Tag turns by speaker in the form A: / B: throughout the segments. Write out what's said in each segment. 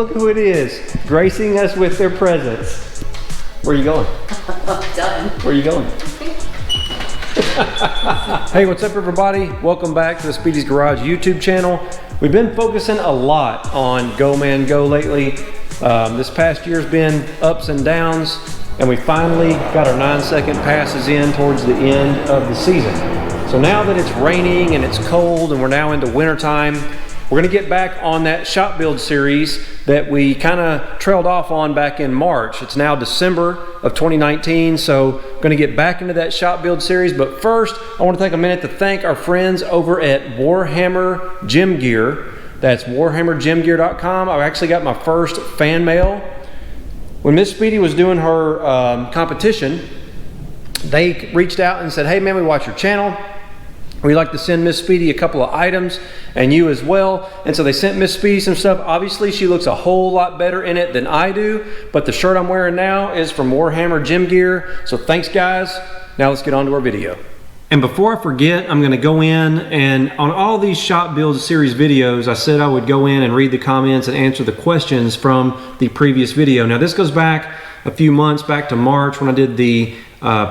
A: look who it is, gracing us with their presence. Where are you going?
B: Done.
A: Where are you going? Hey, what's up everybody? Welcome back to the Speedy's Garage YouTube channel. We've been focusing a lot on Go Man Go lately. This past year's been ups and downs, and we finally got our 9-second passes in towards the end of the season. So now that it's raining and it's cold and we're now into winter time, we're gonna get back on that shop build series that we kind of trailed off on back in March. It's now December of 2019, so gonna get back into that shop build series. But first, I wanna take a minute to thank our friends over at Warhammer Gym Gear. That's warhammergymgear.com. I actually got my first fan mail. When Miss Speedy was doing her competition, they reached out and said, hey man, we watch your channel. We'd like to send Miss Speedy a couple of items, and you as well. And so they sent Miss Speedy some stuff. Obviously, she looks a whole lot better in it than I do, but the shirt I'm wearing now is from Warhammer Gym Gear. So thanks, guys. Now let's get on to our video. And before I forget, I'm gonna go in and on all these shop build series videos, I said I would go in and read the comments and answer the questions from the previous video. Now this goes back a few months, back to March when I did the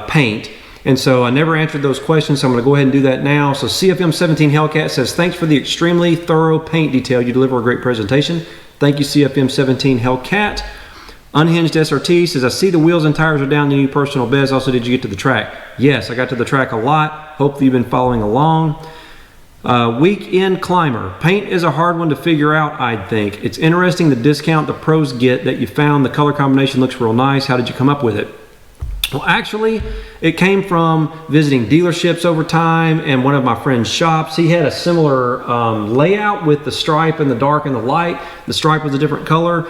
A: paint. And so I never answered those questions, so I'm gonna go ahead and do that now. So CFM17 Hellcat says, thanks for the extremely thorough paint detail. You deliver a great presentation. Thank you, CFM17 Hellcat. Unhinged SRT says, I see the wheels and tires are down to new personal best. Also, did you get to the track? Yes, I got to the track a lot. Hopefully you've been following along. Weekend Climber. Paint is a hard one to figure out, I'd think. It's interesting the discount the pros get that you found. The color combination looks real nice. How did you come up with it? Well, actually, it came from visiting dealerships over time and one of my friend's shops. He had a similar layout with the stripe and the dark and the light. The stripe was a different color.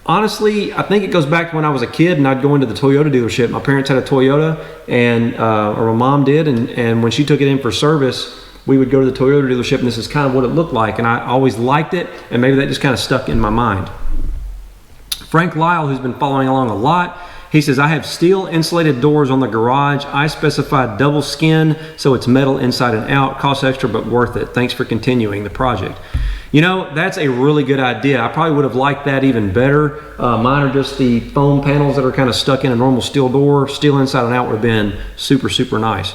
A: Honestly, I think it goes back to when I was a kid and I'd go into the Toyota dealership. My parents had a Toyota, and or my mom did, and when she took it in for service, we would go to the Toyota dealership, and this is kind of what it looked like, and I always liked it, and maybe that just kind of stuck in my mind. Frank Lyle, who's been following along a lot, he says, I have steel insulated doors on the garage. I specified double skin, so it's metal inside and out. Costs extra, but worth it. Thanks for continuing the project. You know, that's a really good idea. I probably would have liked that even better. Mine are just the foam panels that are kind of stuck in a normal steel door. Steel inside and out would have been super, super nice.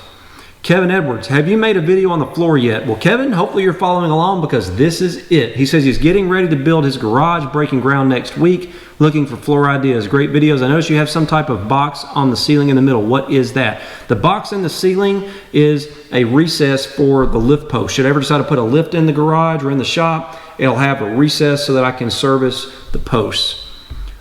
A: Kevin Edwards, have you made a video on the floor yet? Well, Kevin, hopefully you're following along because this is it. He says he's getting ready to build his garage, breaking ground next week, looking for floor ideas. Great videos. I noticed you have some type of box on the ceiling in the middle. What is that? The box in the ceiling is a recess for the lift post. Should I ever decide to put a lift in the garage or in the shop, it'll have a recess so that I can service the posts.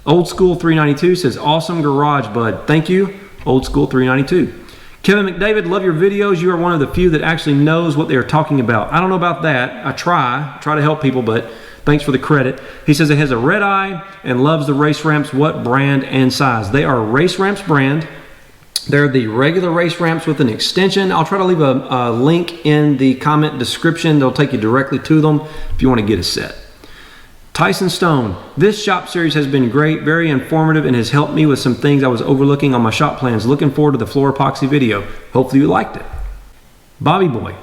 A: Old School 392 says, awesome garage, bud. Thank you, Old School 392. Kevin McDavid, love your videos. You are one of the few that actually knows what they are talking about. I don't know about that. I try to help people, but thanks for the credit. He says it has a red eye and loves the race ramps. What brand and size? They are Race Ramps brand. They're the regular race ramps with an extension. I'll try to leave a link in the comment description. They'll take you directly to them if you want to get a set. Tyson Stone, this shop series has been great, very informative, and has helped me with some things I was overlooking on my shop plans. Looking forward to the floor epoxy video. Hopefully you liked it. Bobby Boy,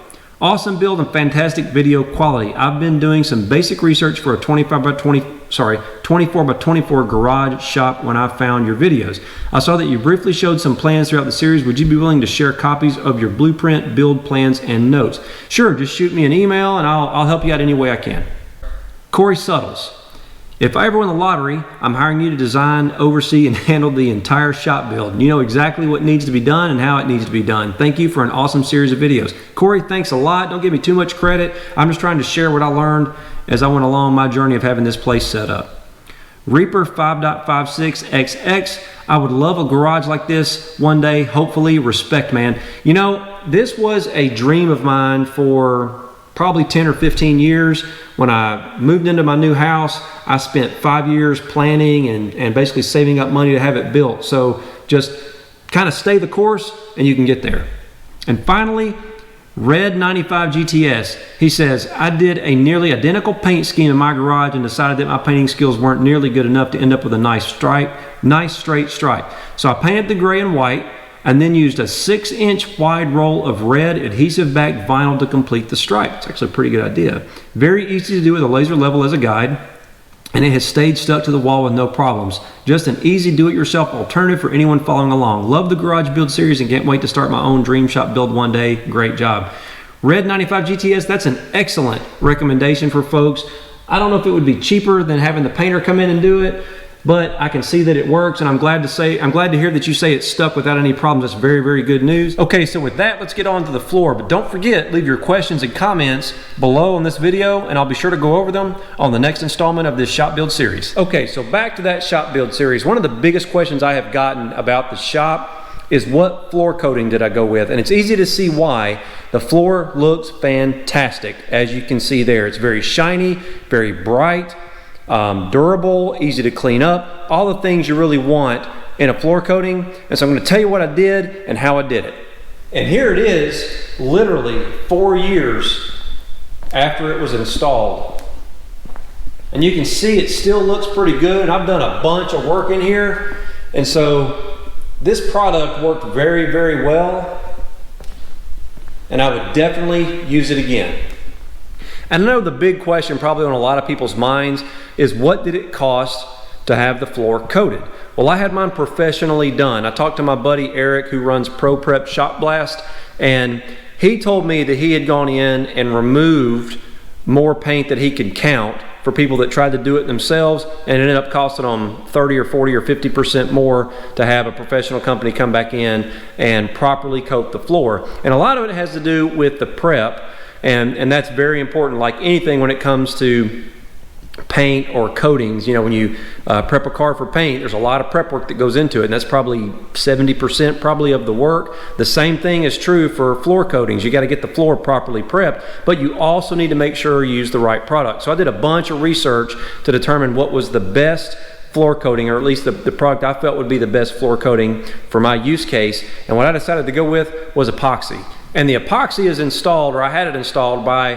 A: awesome build and fantastic video quality. I've been doing some basic research for a 24 by 24 garage shop when I found your videos. I saw that you briefly showed some plans throughout the series. Would you be willing to share copies of your blueprint, build plans, and notes? Sure, just shoot me an email and I'll help you out any way I can. Corey Suttles, if I ever win the lottery, I'm hiring you to design, oversee, and handle the entire shop build. You know exactly what needs to be done and how it needs to be done. Thank you for an awesome series of videos. Corey, thanks a lot. Don't give me too much credit. I'm just trying to share what I learned as I went along my journey of having this place set up. Reaper 5.56XX, I would love a garage like this one day, hopefully. Respect, man. You know, this was a dream of mine for probably 10 or 15 years. When I moved into my new house, I spent 5 years planning and basically saving up money to have it built. So just kind of stay the course and you can get there. And finally, Red 95 GTS, he says, I did a nearly identical paint scheme in my garage and decided that my painting skills weren't nearly good enough to end up with a nice straight stripe. So I painted the gray and white and then used a 6-inch wide roll of red adhesive back vinyl to complete the stripe. It's actually a pretty good idea. Very easy to do with a laser level as a guide. and it has stayed stuck to the wall with no problems. Just an easy do-it-yourself alternative for anyone following along. Love the garage build series and can't wait to start my own dream shop build one day. Great job. Red 95 GTS, that's an excellent recommendation for folks. I don't know if it would be cheaper than having the painter come in and do it, but I can see that it works, and I'm glad to hear that you say it's stuck without any problems. That's very, very good news. Okay, so with that, let's get on to the floor, but don't forget, leave your questions and comments below on this video, and I'll be sure to go over them on the next installment of this shop build series. Okay, so back to that shop build series. One of the biggest questions I have gotten about the shop is what floor coating did I go with? And it's easy to see why. The floor looks fantastic, as you can see there. It's very shiny, very bright, durable, easy to clean up, all the things you really want in a floor coating. And so I'm going to tell you what I did and how I did it. And here it is, literally 4 years after it was installed. And you can see it still looks pretty good. I've done a bunch of work in here, and so this product worked very, very well, and I would definitely use it again. And I know the big question probably on a lot of people's minds is, what did it cost to have the floor coated? Well, I had mine professionally done. I talked to my buddy Eric, who runs Pro Prep Shop Blast, and he told me that he had gone in and removed more paint than he could count for people that tried to do it themselves, and it ended up costing them 30 or 40 or 50% more to have a professional company come back in and properly coat the floor. And a lot of it has to do with the prep, and that's very important. Like anything when it comes to paint or coatings, you know, when you prep a car for paint, there's a lot of prep work that goes into it, and that's probably 70% probably of the work. The same thing is true for floor coatings. You got to get the floor properly prepped, but you also need to make sure you use the right product. So I did a bunch of research to determine what was the best floor coating, or at least the product I felt would be the best floor coating for my use case. And what I decided to go with was epoxy. And the epoxy is installed, or I had it installed by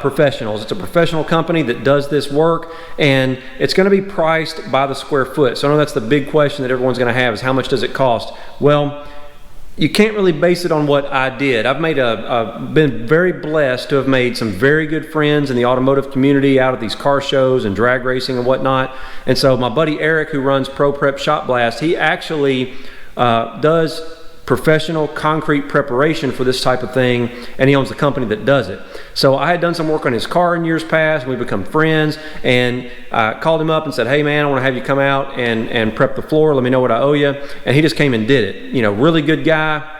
A: professionals. It's a professional company that does this work, and it's going to be priced by the square foot. So I know that's the big question that everyone's going to have, is how much does it cost? Well, you can't really base it on what I did. I've made been very blessed to have made some very good friends in the automotive community out of these car shows and drag racing and whatnot. And so my buddy Eric, who runs Pro Prep Shop Blast, he actually does professional concrete preparation for this type of thing, and he owns the company that does it. So I had done some work on his car in years past, and we become friends, and I called him up and said, hey man, I want to have you come out and prep the floor, let me know what I owe you. And he just came and did it. You know, really good guy.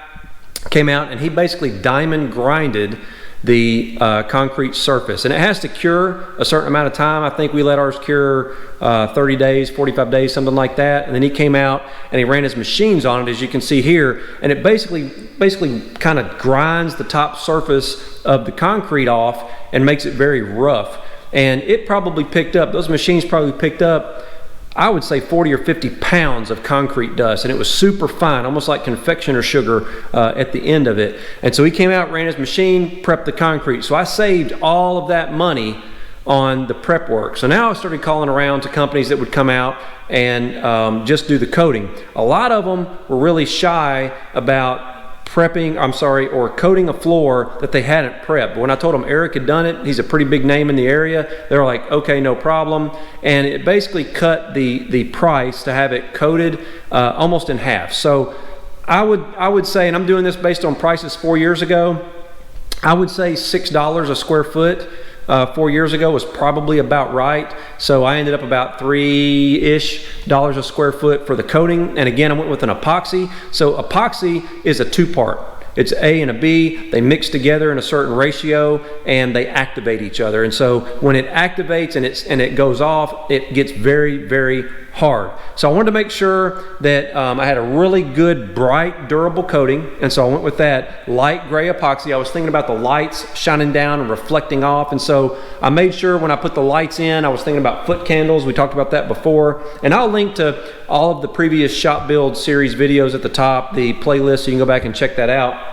A: Came out and he basically diamond grinded the concrete surface, and it has to cure a certain amount of time. I think we let ours cure 30 days, 45 days, something like that. And then he came out and he ran his machines on it, as you can see here, and it basically kind of grinds the top surface of the concrete off and makes it very rough. And it probably picked up, those machines probably picked up, I would say 40 or 50 pounds of concrete dust, and it was super fine, almost like confectioner sugar at the end of it. And so he came out, ran his machine, prepped the concrete. So I saved all of that money on the prep work. So now I started calling around to companies that would come out and just do the coating. A lot of them were really shy about or coating a floor that they hadn't prepped. But when I told them Eric had done it, he's a pretty big name in the area, they were like, okay, no problem. And it basically cut the price to have it coated almost in half. So I would say, and I'm doing this based on prices 4 years ago, I would say $6 a square foot 4 years ago was probably about right. So I ended up about $3-ish a square foot for the coating. And again, I went with an epoxy. So epoxy is a two-part. It's A and a B. They mix together in a certain ratio and they activate each other. And so when it activates and it goes off, it gets very, very hard. So I wanted to make sure that I had a really good, bright, durable coating. And so I went with that light gray epoxy. I was thinking about the lights shining down and reflecting off. And so I made sure when I put the lights in, I was thinking about foot candles. We talked about that before. And I'll link to all of the previous shop build series videos at the top, the playlist, so you can go back and check that out.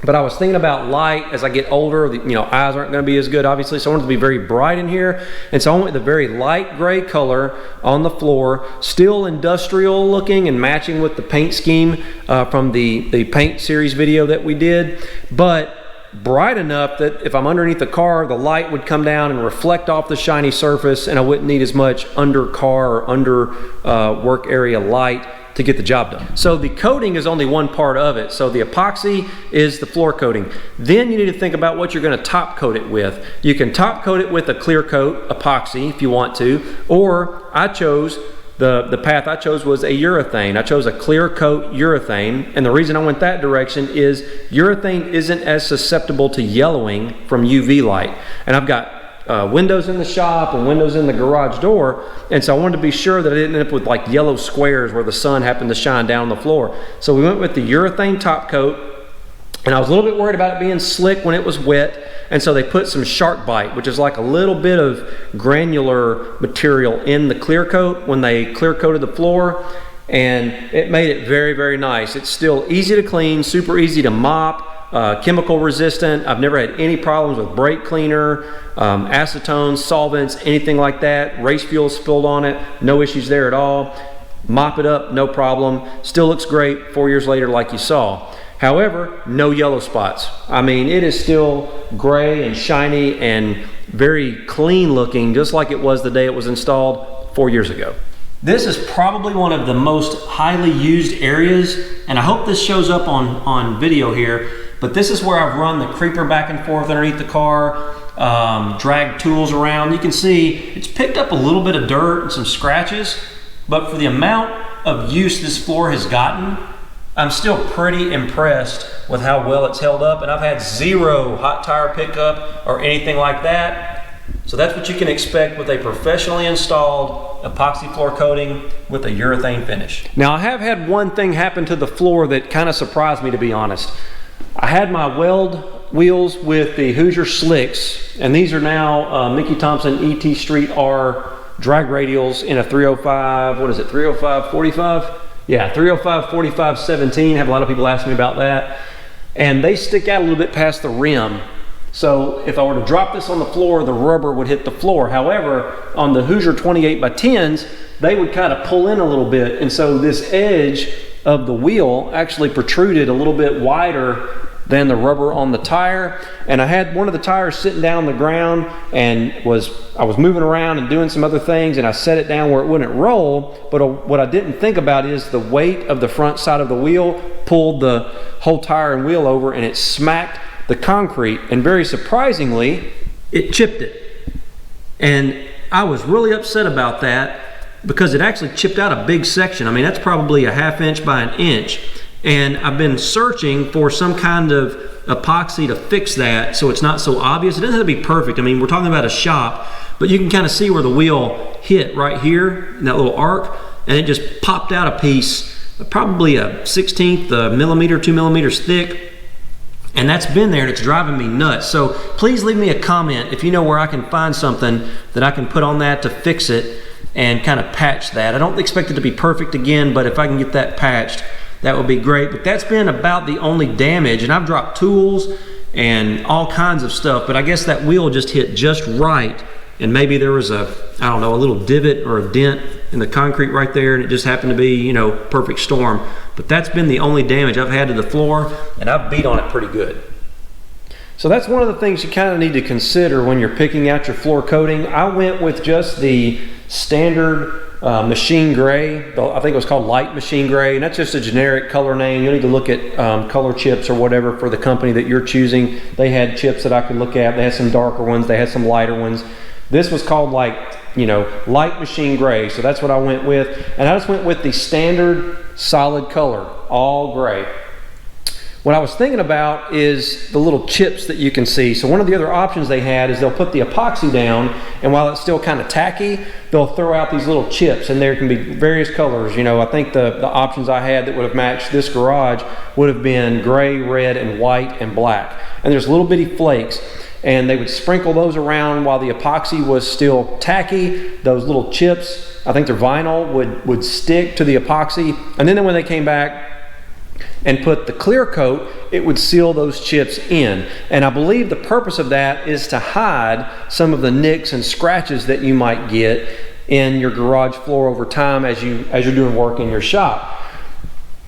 A: But I was thinking about light. As I get older, eyes aren't going to be as good, obviously, so I wanted to be very bright in here. And so I went with a very light gray color on the floor, still industrial looking and matching with the paint scheme from the paint series video that we did. But bright enough that if I'm underneath the car, the light would come down and reflect off the shiny surface, and I wouldn't need as much under car or under work area light to get the job done. So the coating is only one part of it. So the epoxy is the floor coating. Then you need to think about what you're going to top coat it with. You can top coat it with a clear coat epoxy if you want to, or I chose the path I chose was a urethane. I chose a clear coat urethane, and the reason I went that direction is urethane isn't as susceptible to yellowing from UV light. And I've got windows in the shop and windows in the garage door, and so I wanted to be sure that I didn't end up with like yellow squares where the sun happened to shine down on the floor. So we went with the urethane top coat, and I was a little bit worried about it being slick when it was wet, and so they put some shark bite, which is like a little bit of granular material in the clear coat when they clear coated the floor, and it made it very, very nice. It's still easy to clean, super easy to mop, chemical resistant. I've never had any problems with brake cleaner, acetone, solvents, anything like that. Race fuel spilled on it, no issues there at all. Mop it up, no problem. Still looks great 4 years later like you saw. However, no yellow spots. I mean, it is still gray and shiny and very clean looking, just like it was the day it was installed 4 years ago. This is probably one of the most highly used areas, and I hope this shows up on video here, but this is where I've run the creeper back and forth underneath the car, dragged tools around. You can see it's picked up a little bit of dirt and some scratches, but for the amount of use this floor has gotten, I'm still pretty impressed with how well it's held up, and I've had zero hot tire pickup or anything like that. So that's what you can expect with a professionally installed epoxy floor coating with a urethane finish. Now I have had one thing happen to the floor that kind of surprised me, to be honest. I had my weld wheels with the Hoosier Slicks, and these are now Mickey Thompson ET Street R drag radials in a 305, what is it, 305 45? Yeah, 305 45 17. Have a lot of people ask me about that. And they stick out a little bit past the rim. So if I were to drop this on the floor, the rubber would hit the floor. However, on the Hoosier 28 by 10s, they would kind of pull in a little bit. And so this edge of the wheel actually protruded a little bit wider than the rubber on the tire. And I had one of the tires sitting down on the ground, and I was moving around and doing some other things, and I set it down where it wouldn't roll. But what I didn't think about is the weight of the front side of the wheel pulled the whole tire and wheel over, and it smacked the concrete, and very surprisingly, it chipped it. And I was really upset about that because it actually chipped out a big section. I mean, that's probably a ½ inch by an inch. And I've been searching for some kind of epoxy to fix that so it's not so obvious. It doesn't have to be perfect. I mean, we're talking about a shop, but you can kind of see where the wheel hit right here in that little arc, and it just popped out a piece, probably a 1/16 millimeter, 2 millimeters thick. And that's been there, and it's driving me nuts. So please leave me a comment if you know where I can find something that I can put on that to fix it and kind of patch that. I don't expect it to be perfect again, but if I can get that patched, that would be great. But that's been about the only damage, and I've dropped tools and all kinds of stuff, but I guess that wheel just hit just right, and maybe there was a little divot or a dent in the concrete right there, and it just happened to be, you know, perfect storm. But that's been the only damage I've had to the floor, and I've beat on it pretty good. So that's one of the things you kind of need to consider when you're picking out your floor coating. I went with just the standard machine gray. I think it was called light machine gray, and that's just a generic color name. You'll need to look at color chips or whatever for the company that you're choosing. They had chips that I could look at. They had some darker ones, they had some lighter ones. This was called, like, you know, light machine gray, so that's what I went with. And I just went with the standard solid color, all gray. What I was thinking about is the little chips that you can see. So one of the other options they had is they'll put the epoxy down, and while it's still kind of tacky, they'll throw out these little chips, and there can be various colors. You know, I think the options I had that would have matched this garage would have been gray, red, and white, and black. And there's little bitty flakes, and they would sprinkle those around while the epoxy was still tacky. Those little chips, I think they're vinyl, would stick to the epoxy, and then when they came back and put the clear coat, it would seal those chips in. And I believe the purpose of that is to hide some of the nicks and scratches that you might get in your garage floor over time as you're doing work in your shop.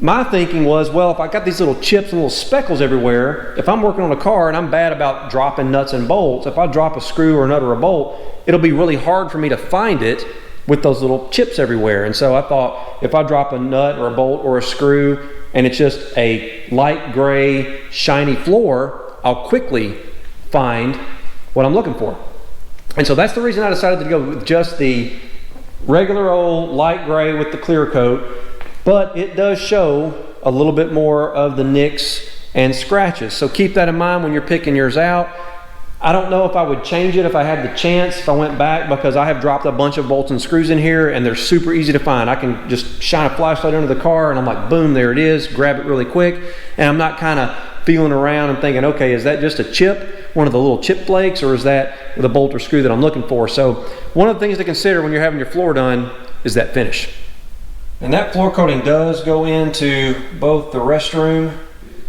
A: my thinking was, well, if I got these little chips and little speckles everywhere, if I'm working on a car and I'm bad about dropping nuts and bolts, if I drop a screw or a nut or a bolt, it'll be really hard for me to find it with those little chips everywhere. And so I thought, if I drop a nut or a bolt or a screw and it's just a light gray shiny floor, I'll quickly find what I'm looking for. And so that's the reason I decided to go with just the regular old light gray with the clear coat, but it does show a little bit more of the nicks and scratches. So keep that in mind when you're picking yours out. I don't know if I would change it if I had the chance, if I went back, because I have dropped a bunch of bolts and screws in here and they're super easy to find. I can just shine a flashlight under the car and I'm like, boom, there it is, grab it really quick. And I'm not kind of feeling around and thinking, okay, is that just a chip, one of the little chip flakes, or is that the bolt or screw that I'm looking for? So one of the things to consider when you're having your floor done is that finish. And that floor coating does go into both the restroom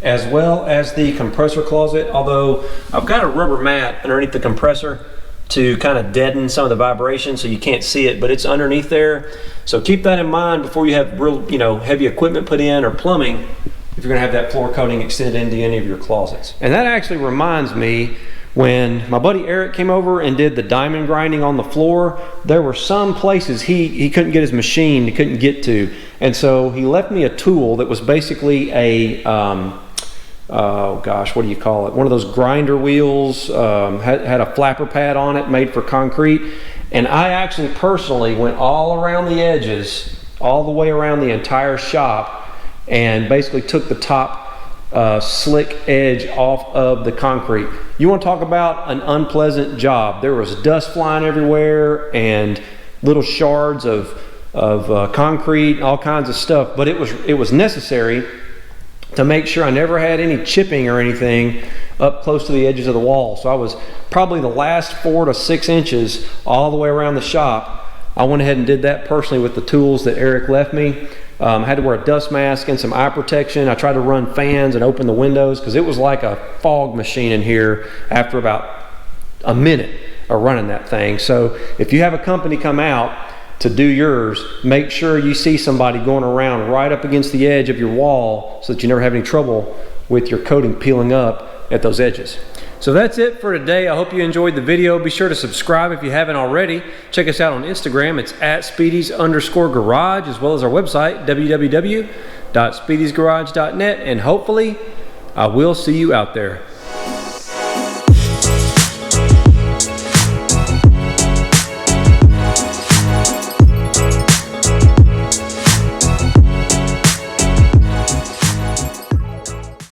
A: as well as the compressor closet, although I've got a rubber mat underneath the compressor to kind of deaden some of the vibration so you can't see it, but it's underneath there. So keep that in mind before you have real, heavy equipment put in or plumbing, if you're gonna have that floor coating extended into any of your closets. And that actually reminds me, when my buddy Eric came over and did the diamond grinding on the floor, there were some places he couldn't get his machine, he couldn't get to. And so he left me a tool that was basically a, oh gosh, what do you call it? One of those grinder wheels, had a flapper pad on it made for concrete. And I actually personally went all around the edges, all the way around the entire shop, and basically took the top slick edge off of the concrete. You want to talk about an unpleasant job. There was dust flying everywhere and little shards of concrete, all kinds of stuff, but it was necessary to make sure I never had any chipping or anything up close to the edges of the wall. So I was probably the last 4 to 6 inches all the way around the shop. I went ahead and did that personally with the tools that Eric left me. I had to wear a dust mask and some eye protection. I tried to run fans and open the windows because it was like a fog machine in here after about a minute of running that thing. So if you have a company come out to do yours, make sure you see somebody going around right up against the edge of your wall so that you never have any trouble with your coating peeling up at those edges. So that's it for today. I hope you enjoyed the video. Be sure to subscribe if you haven't already. Check us out on Instagram. It's @Speedys_garage, as well as our website, www.speedysgarage.net. And hopefully I will see you out there.